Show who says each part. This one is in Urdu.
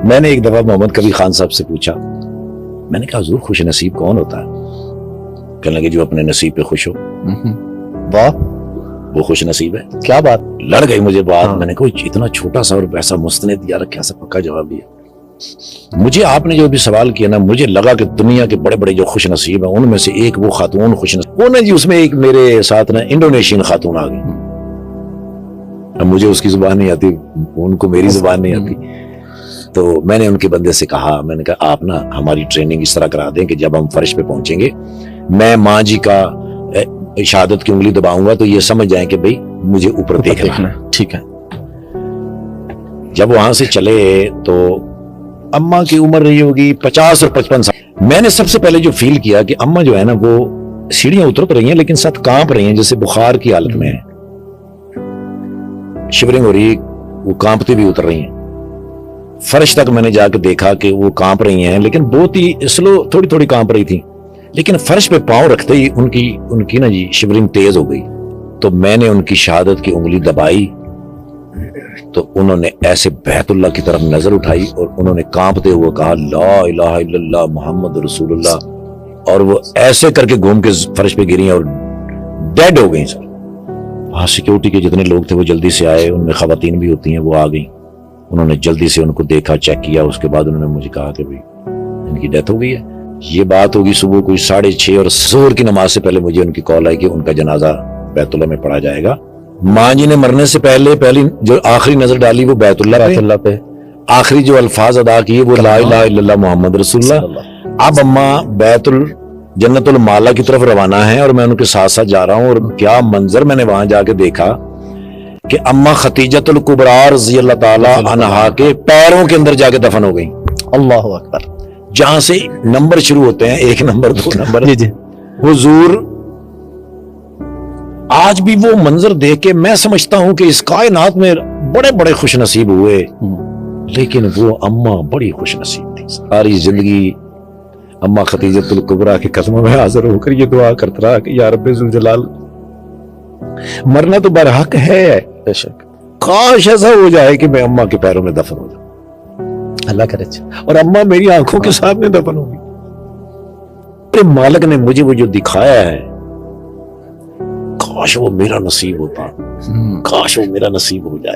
Speaker 1: میں نے ایک دفعہ محمد کبیر خان صاحب سے پوچھا، میں نے کہا حضور خوش نصیب کون ہوتا ہے؟ کہنے لگے جو اپنے نصیب پہ خوش ہو،
Speaker 2: واہ
Speaker 1: وہ خوش نصیب ہے۔
Speaker 2: کیا بات،
Speaker 1: لڑ گئی مجھے بات، میں نے کہا اتنا چھوٹا سا اور ایسا مستند یار کیسا پکا جواب دیا۔ مجھے آپ نے جو بھی سوال کیا نا، مجھے لگا کہ دنیا کے بڑے بڑے جو خوش نصیب ہیں ان میں سے ایک وہ خاتون خوش نصیب، وہ نا جی اس میں ایک میرے ساتھ نا انڈونیشین خاتون آ گئی، اب مجھے اس کی زبان نہیں آتی، ان کو میری زبان نہیں آتی، تو میں نے ان کے بندے سے کہا، میں نے کہا آپ نا ہماری ٹریننگ اس طرح کرا دیں کہ جب ہم فرش پہ پہنچیں گے میں ماں جی کا شہادت کی انگلی دباؤں گا تو یہ سمجھ جائیں کہ بھئی مجھے اوپر دیکھنا ہے۔
Speaker 2: ٹھیک ہے۔
Speaker 1: جب وہاں سے چلے تو اماں کی عمر رہی ہوگی 50 اور 55 سال۔ میں نے سب سے پہلے جو فیل کیا کہ اماں جو ہے نا وہ سیڑھیاں اتر رہی ہیں لیکن ساتھ کانپ رہی ہیں، جیسے بخار کی حالت میں ہیں، شیورنگ ہو رہی، وہ کانپتی بھی اتر رہی ہیں۔ فرش تک میں نے جا کے دیکھا کہ وہ کانپ رہی ہیں لیکن بہت ہی سلو، تھوڑی تھوڑی کانپ رہی تھی، لیکن فرش پہ پاؤں رکھتے ہی ان کی نا جی شیورنگ تیز ہو گئی۔ تو میں نے ان کی شہادت کی انگلی دبائی تو انہوں نے ایسے بیت اللہ کی طرف نظر اٹھائی اور انہوں نے کانپتے ہوئے کہا لا الہ الا اللہ محمد رسول اللہ، اور وہ ایسے کر کے گھوم کے فرش پہ گری اور ڈیڈ ہو گئی۔ سر وہاں سیکیورٹی کے جتنے لوگ تھے وہ جلدی سے آئے، ان میں خواتین بھی ہوتی ہیں، وہ آ گئیں، انہوں نے جلدی سے ان کو دیکھا، چیک کیا، اس کے بعد انہوں نے مجھے کہا کہ بھئی ان کی ڈیتھ ہو گئی ہے۔ یہ بات ہوگی صبح کوئی 6:30 اور ظہر کی نماز سے پہلے مجھے ان کی کال آئی کہ ان کا جنازہ بیت اللہ میں پڑھا جائے گا۔ ماں جی نے مرنے سے پہلی جو آخری نظر ڈالی وہ بیت اللہ پہ، آخری جو الفاظ ادا کیے وہ لا الہ الا اللہ محمد رسول اللہ۔ اب اماں بیت جنت المالا کی طرف روانہ ہیں اور میں ان کے ساتھ ساتھ جا رہا ہوں، اور کیا منظر میں نے وہاں جا کے دیکھا کہ اماں خدیجۃ الکبریٰ رضی اللہ تعالی عنہا کے پیروں کے اندر جا کے دفن ہو گئی۔
Speaker 2: اللہ اکبر۔
Speaker 1: جہاں سے نمبر شروع ہوتے ہیں، 1 نمبر 2 نمبر،
Speaker 2: جی
Speaker 1: حضور آج بھی وہ منظر دیکھ کے میں سمجھتا ہوں کہ اس کائنات میں بڑے بڑے خوش نصیب ہوئے، لیکن وہ اماں بڑی خوش نصیب تھی۔ ساری زندگی اماں خدیجۃ الکبریٰ کے قدموں میں حاضر ہو کر یہ دعا کرتا رہا کہ یا رب ذوالجلال، مرنا تو برحق ہے،
Speaker 2: بے شک،
Speaker 1: کاش ایسا ہو جائے کہ میں اماں کے پیروں میں دفن ہو جاؤں،
Speaker 2: اللہ کرے۔
Speaker 1: اور اماں میری آنکھوں کے سامنے دفن ہوگی۔ میرے مالک نے مجھے وہ جو دکھایا ہے، کاش وہ میرا نصیب ہوتا، کاش وہ میرا نصیب ہو جائے۔